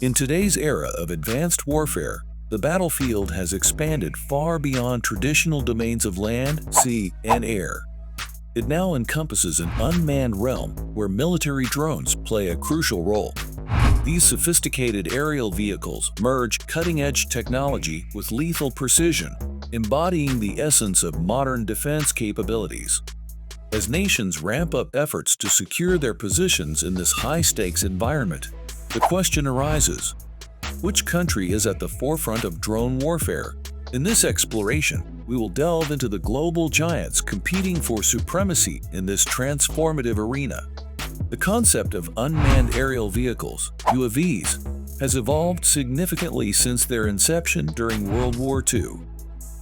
In today's era of advanced warfare, the battlefield has expanded far beyond traditional domains of land, sea, and air. It now encompasses an unmanned realm where military drones play a crucial role. These sophisticated aerial vehicles merge cutting-edge technology with lethal precision, embodying the essence of modern defense capabilities. As nations ramp up efforts to secure their positions in this high-stakes environment, the question arises: which country is at the forefront of drone warfare? In this exploration, we will delve into the global giants competing for supremacy in this transformative arena. The concept of unmanned aerial vehicles, UAVs, has evolved significantly since their inception during World War II.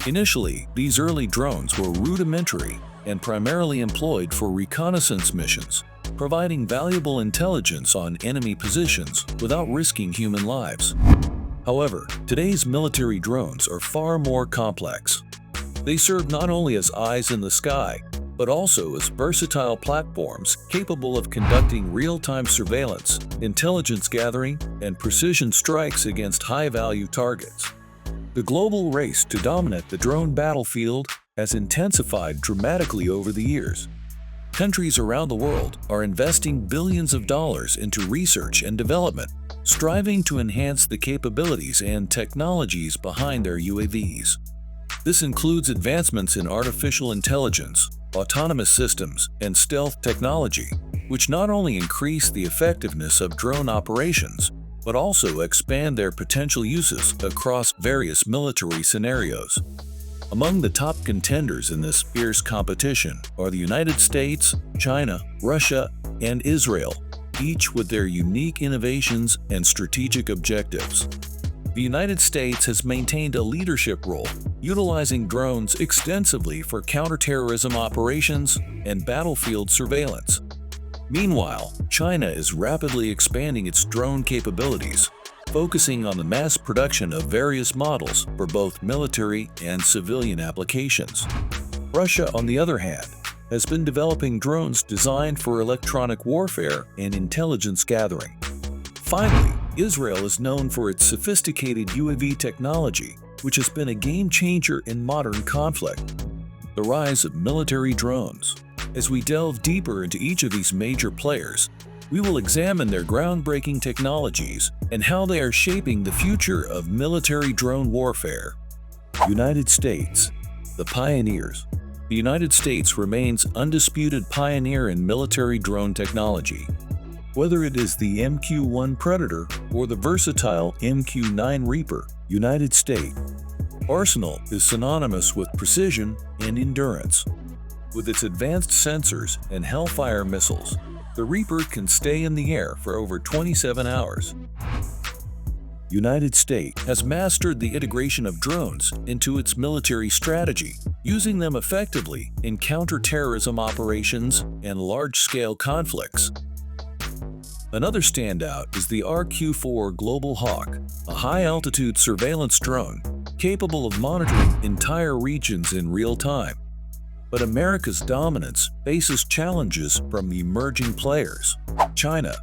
Initially, these early drones were rudimentary and primarily employed for reconnaissance missions, providing valuable intelligence on enemy positions without risking human lives. However, today's military drones are far more complex. They serve not only as eyes in the sky, but also as versatile platforms capable of conducting real-time surveillance, intelligence gathering, and precision strikes against high-value targets. The global race to dominate the drone battlefield has intensified dramatically over the years. Countries around the world are investing billions of dollars into research and development, striving to enhance the capabilities and technologies behind their UAVs. This includes advancements in artificial intelligence, autonomous systems, and stealth technology, which not only increase the effectiveness of drone operations, but also expand their potential uses across various military scenarios. Among the top contenders in this fierce competition are the United States, China, Russia, and Israel, each with their unique innovations and strategic objectives. The United States has maintained a leadership role, utilizing drones extensively for counterterrorism operations and battlefield surveillance. Meanwhile, China is rapidly expanding its drone capabilities, focusing on the mass production of various models for both military and civilian applications. Russia, on the other hand, has been developing drones designed for electronic warfare and intelligence gathering. Finally, Israel is known for its sophisticated UAV technology, which has been a game-changer in modern conflict. The rise of military drones. As we delve deeper into each of these major players, we will examine their groundbreaking technologies and how they are shaping the future of military drone warfare. United States, the pioneers. The United States remains undisputed pioneer in military drone technology. Whether it is the MQ-1 Predator or the versatile MQ-9 Reaper, United States arsenal is synonymous with precision and endurance. With its advanced sensors and Hellfire missiles, the Reaper can stay in the air for over 27 hours. United States has mastered the integration of drones into its military strategy, using them effectively in counterterrorism operations and large-scale conflicts. Another standout is the RQ-4 Global Hawk, a high-altitude surveillance drone capable of monitoring entire regions in real time. But America's dominance faces challenges from emerging players. China,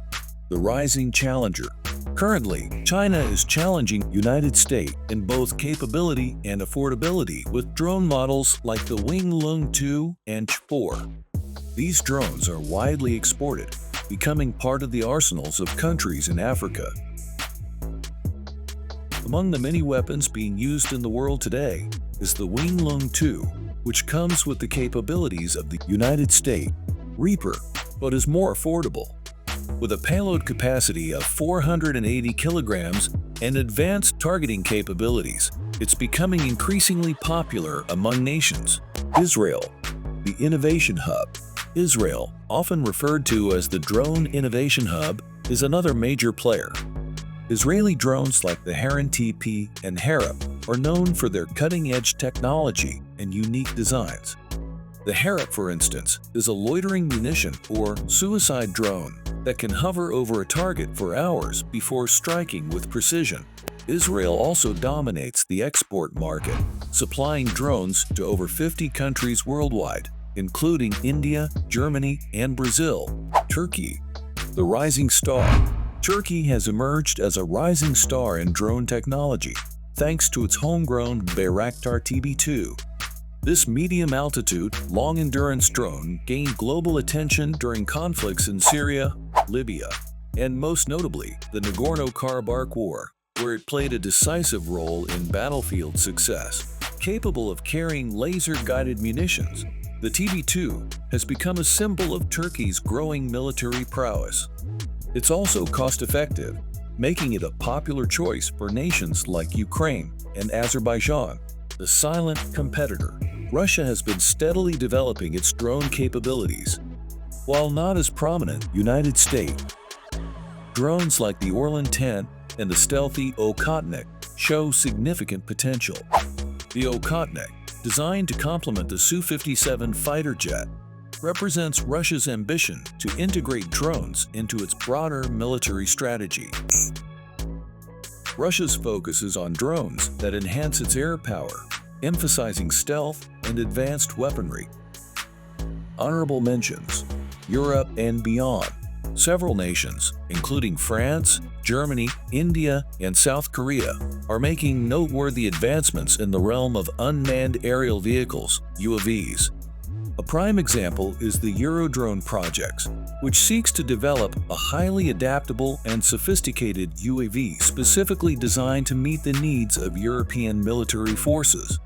the rising challenger. Currently, China is challenging United States in both capability and affordability with drone models like the Winglong 2 and Ch-4. These drones are widely exported, becoming part of the arsenals of countries in Africa. Among the many weapons being used in the world today is the Winglong 2, which comes with the capabilities of the United States Reaper, but is more affordable. With a payload capacity of 480 kilograms and advanced targeting capabilities, it's becoming increasingly popular among nations. Israel, the Innovation Hub. Israel, often referred to as the Drone Innovation Hub, is another major player. Israeli drones like the Heron TP and Harop are known for their cutting-edge technology and unique designs. The Harop, for instance, is a loitering munition or suicide drone that can hover over a target for hours before striking with precision. Israel also dominates the export market, supplying drones to over 50 countries worldwide, including India, Germany, and Brazil. Turkey, the rising star. Turkey has emerged as a rising star in drone technology, thanks to its homegrown Bayraktar TB2. This medium-altitude, long-endurance drone gained global attention during conflicts in Syria, Libya, and most notably, the Nagorno-Karabakh War, where it played a decisive role in battlefield success. Capable of carrying laser-guided munitions, the TB2 has become a symbol of Turkey's growing military prowess. It's also cost-effective, making it a popular choice for nations like Ukraine and Azerbaijan. The silent competitor, Russia has been steadily developing its drone capabilities. While not as prominent, United States drones like the Orlan 10 and the stealthy Okhotnik show significant potential. The Okhotnik, designed to complement the Su-57 fighter jet, represents Russia's ambition to integrate drones into its broader military strategy. Russia's focus is on drones that enhance its air power, emphasizing stealth and advanced weaponry. Honorable mentions: Europe and beyond. Several nations, including France, Germany, India, and South Korea, are making noteworthy advancements in the realm of unmanned aerial vehicles, UAVs. A prime example is the Eurodrone project, which seeks to develop a highly adaptable and sophisticated UAV specifically designed to meet the needs of European military forces.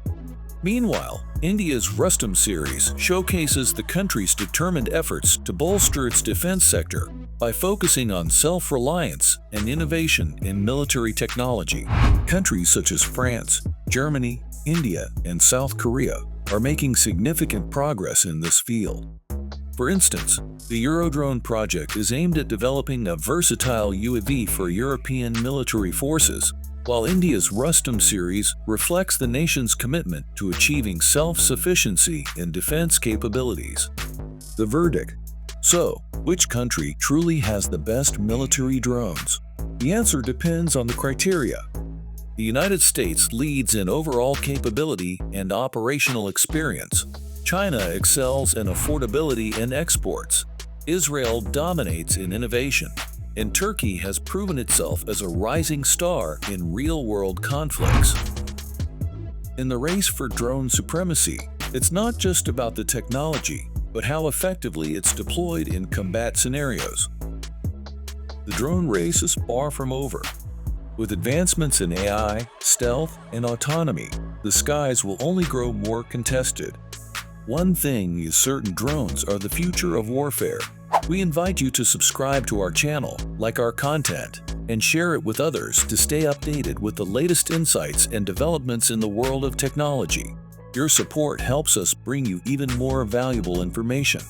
Meanwhile, India's Rustom series showcases the country's determined efforts to bolster its defense sector by focusing on self-reliance and innovation in military technology. Countries such as France, Germany, India, and South Korea are making significant progress in this field. For instance, the Eurodrone project is aimed at developing a versatile UAV for European military forces, while India's Rustom series reflects the nation's commitment to achieving self-sufficiency in defense capabilities. The verdict: so, which country truly has the best military drones? The answer depends on the criteria. The United States leads in overall capability and operational experience. China excels in affordability and exports. Israel dominates in innovation. And Turkey has proven itself as a rising star in real-world conflicts. In the race for drone supremacy, it's not just about the technology, but how effectively it's deployed in combat scenarios. The drone race is far from over. With advancements in AI, stealth, and autonomy, the skies will only grow more contested. One thing is certain: drones are the future of warfare. We invite you to subscribe to our channel, like our content, and share it with others to stay updated with the latest insights and developments in the world of technology. Your support helps us bring you even more valuable information.